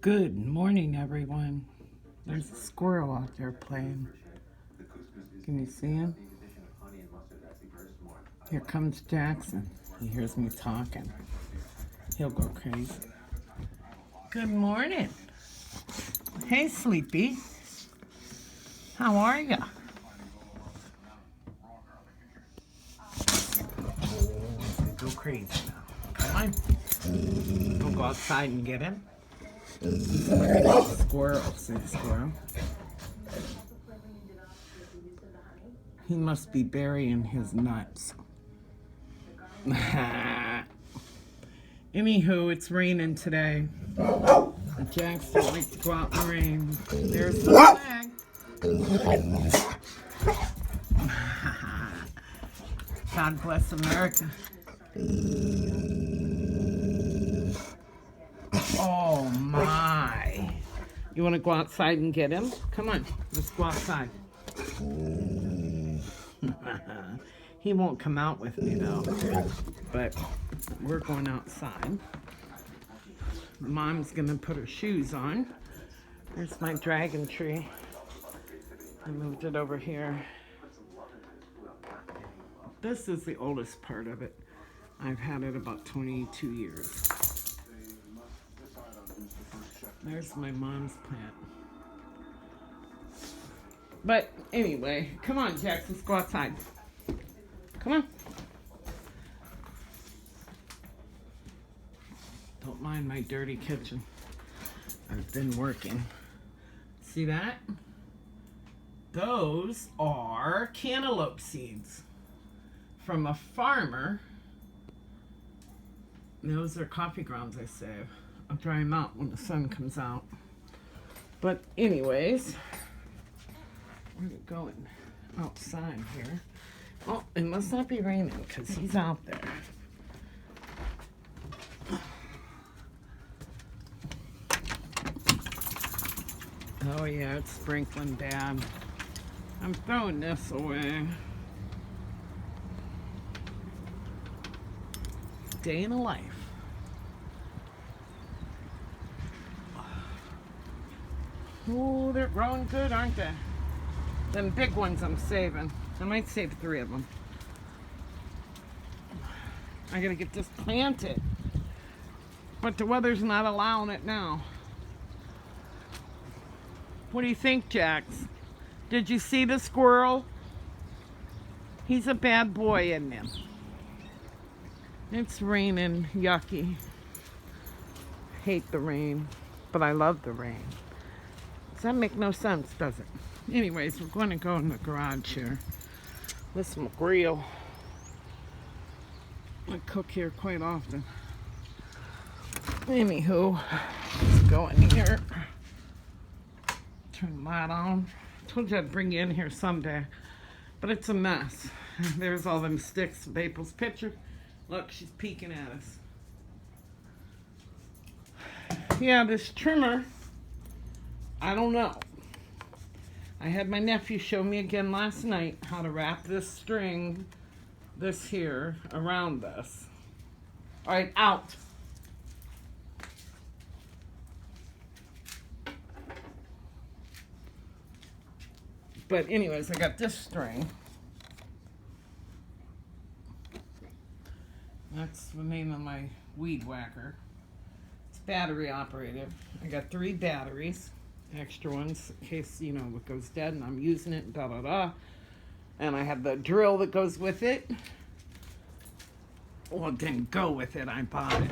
Good morning, everyone. There's a squirrel out there playing. Can you see him? Here comes Jackson. He hears me talking. He'll go crazy. Good morning. Hey, Sleepy. How are ya? Go crazy now. Come on. We'll go outside and get him. Squirrel. See the squirrel? He must be burying his nuts. Anywho, it's raining today. Jackson likes to go out in the rain. There's the flag. God bless America. Oh my. You want to go outside and get him? Come on, let's go outside. He won't come out with me though, but we're going outside. Mom's gonna put her shoes on. There's my dragon tree. I moved it over here. This is the oldest part of it. I've had it about 22 years. There's my mom's plant. But anyway, come on, Jax, let's go outside. Come on. Don't mind my dirty kitchen. I've been working. See that? Those are cantaloupe seeds from a farmer. Those are coffee grounds I save. I'll dry them out when the sun comes out. But anyways, where's it going? Outside here. Oh, it must not be raining because he's out there. Oh yeah, it's sprinkling bad. I'm throwing this away. Day in a life. Oh, they're growing good, aren't they? Them big ones I'm saving. I might save 3 of them. I gotta get this planted. But the weather's not allowing it now. What do you think, Jax? Did you see the squirrel? He's a bad boy, isn't he? It's raining, yucky. Hate the rain, but I love the rain. Does that make no sense, does it? Anyways, we're going to go in the garage here. This is my grill. I cook here quite often. Anywho, let's go in here. Turn the light on. Told you I'd bring you in here someday, but it's a mess. There's all them sticks with April's picture. Look, she's peeking at us. Yeah, this trimmer, I don't know. I had my nephew show me again last night how to wrap this string, this here, around this. All right, out. But anyways, I got this string. That's the name of my weed whacker. It's battery operated. I got 3 batteries, extra ones in case, you know, what goes dead and I'm using it, da da da. And I have the drill that goes with it. Well, it didn't go with it, I bought it.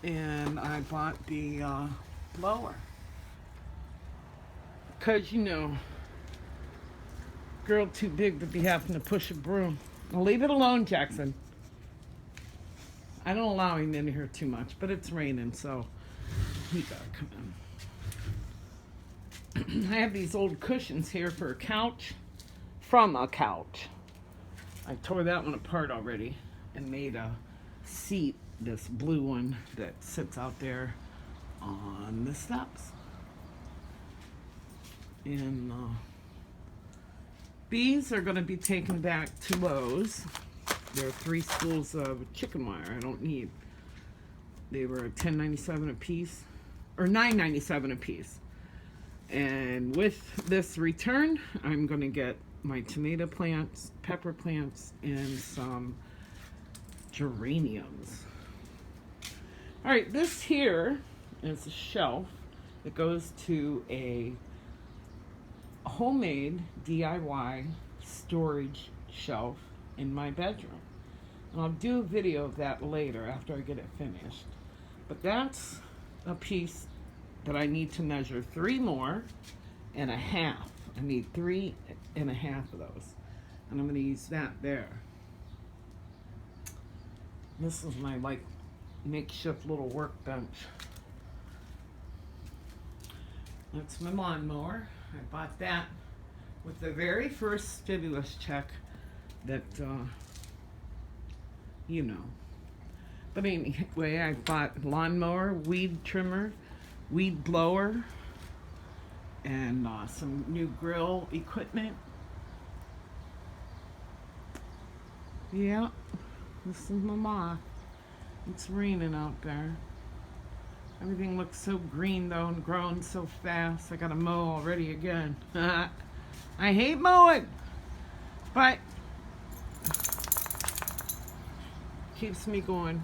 And I bought the blower. Because, you know, girl too big to be having to push a broom. Well, leave it alone, Jackson. I don't allow him in here too much, but it's raining, so he gotta come in. I have these old cushions here for a couch, from a couch. I tore that one apart already and made a seat, this blue one that sits out there on the steps. And these are going to be taken back to Lowe's. There are 3 spools of chicken wire I don't need. They were $10.97 a piece, or $9.97 a piece. And with this return, I'm going to get my tomato plants, pepper plants, and some geraniums. All right, this here is a shelf that goes to a homemade DIY storage shelf in my bedroom. And I'll do a video of that later after I get it finished. But that's a piece that I need to measure 3 more and a half. I need 3 and a half of those. And I'm going to use that there. This is my like makeshift little workbench. That's my lawnmower. I bought that with the very first stimulus check that, you know. But anyway, I bought lawnmower, weed trimmer, weed blower, and some new grill equipment. Yeah, this is my moth. It's raining out there. Everything looks so green though and growing so fast. I gotta mow already again. I hate mowing, but keeps me going.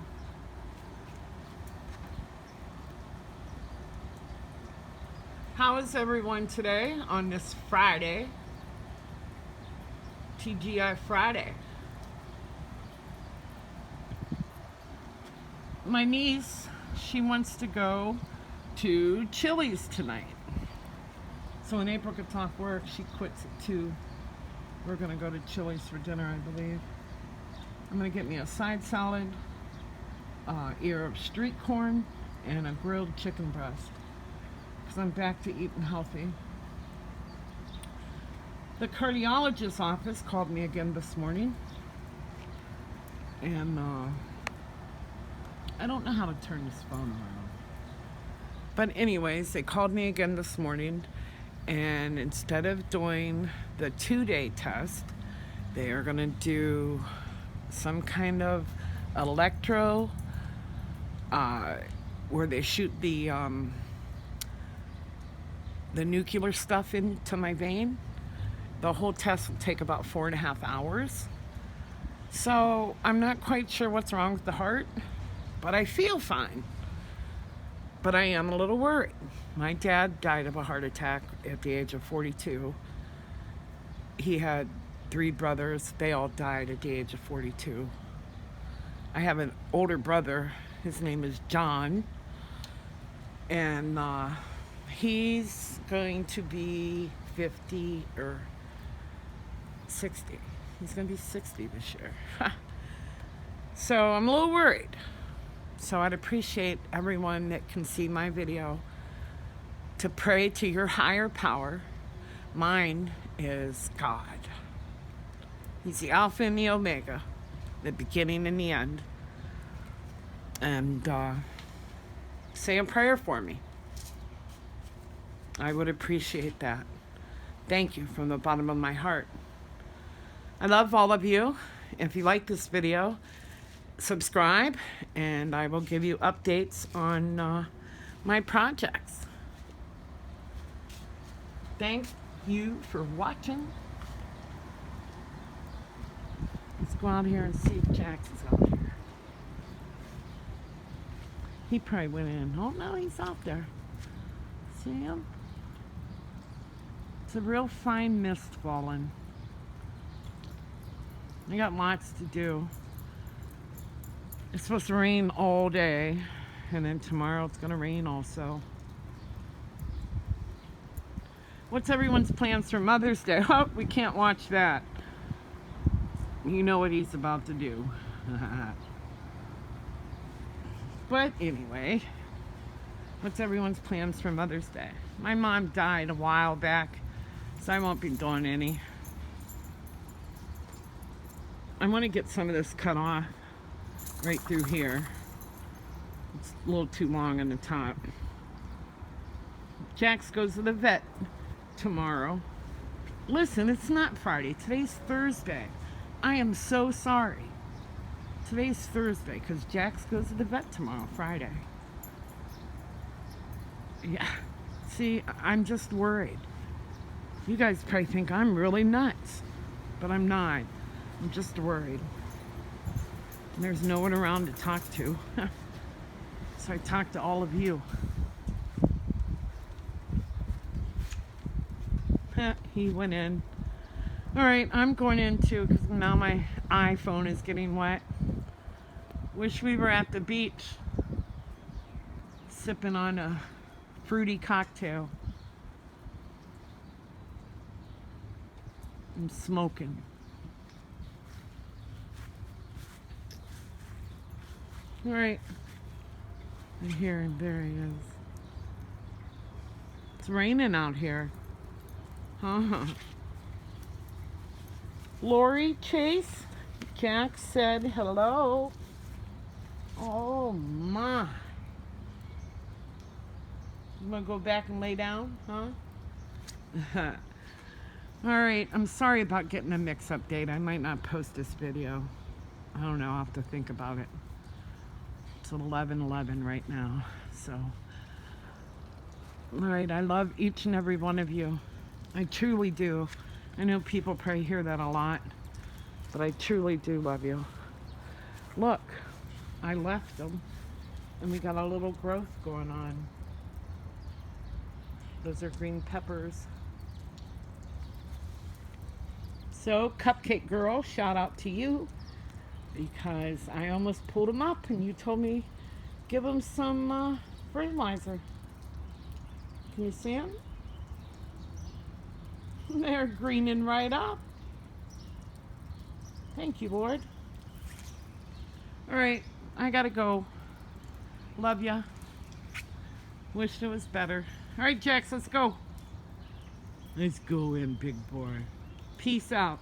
How is everyone today on this Friday? TGI Friday. My niece, she wants to go to Chili's tonight. So when April gets off work, she quits at 2. We're gonna go to Chili's for dinner, I believe. I'm gonna get me a side salad, ear of street corn, and a grilled chicken breast. Because I'm back to eating healthy. The cardiologist's office called me again this morning. And I don't know how to turn this phone around. But anyways, they called me again this morning, and instead of doing the 2-day test, they are going to do some kind of electro where they shoot the nuclear stuff into my vein. The whole test will take about 4.5 hours. So I'm not quite sure what's wrong with the heart, but I feel fine. But I am a little worried. My dad died of a heart attack at the age of 42. He had 3 brothers. They all died at the age of 42. I have an older brother. His name is John. And he's going to be 50 or 60. He's going to be 60 this year. So I'm a little worried. So I'd appreciate everyone that can see my video to pray to your higher power. Mine is God. He's the Alpha and the Omega, the beginning and the end. And say a prayer for me. I would appreciate that. Thank you from the bottom of my heart. I love all of you. If you like this video, subscribe, and I will give you updates on my projects. Thank you for watching. Let's go out here and see if Jax is out here. He probably went in. Oh no, he's out there. See him? It's a real fine mist falling. I got lots to do. It's supposed to rain all day, and then tomorrow it's gonna rain also. What's everyone's plans for Mother's Day? Oh, we can't watch that. You know what he's about to do. But anyway, what's everyone's plans for Mother's Day? My mom died a while back, so I won't be doing any. I want to get some of this cut off right through here. It's a little too long on the top. Jax goes to the vet tomorrow. Listen, it's not Friday. Today's Thursday. I am so sorry. today's Thursday because Jax goes to the vet tomorrow, Friday. Yeah. See, I'm just worried. You guys probably think I'm really nuts, but I'm not. I'm just worried. And there's no one around to talk to. So I talked to all of you. He went in. All right, I'm going in too because now my iPhone is getting wet. Wish we were at the beach sipping on a fruity cocktail. I'm smoking. All right. And here, and there he is. It's raining out here. Lori Chase, Jack said hello. Oh my. You want to go back and lay down, huh? Alright, I'm sorry about getting a mix-up date. I might not post this video. I don't know, I'll have to think about it. It's 11:11 right now, so. Alright, I love each and every one of you. I truly do. I know people probably hear that a lot, but I truly do love you. Look, I left them, and we got a little growth going on. Those are green peppers. So, Cupcake Girl, shout out to you, because I almost pulled them up, and you told me give them some fertilizer. Can you see them? They're greening right up. Thank you, Lord. All right, I gotta go. Love ya. Wish it was better. All right, Jax, let's go. Let's go in, big boy. Peace out.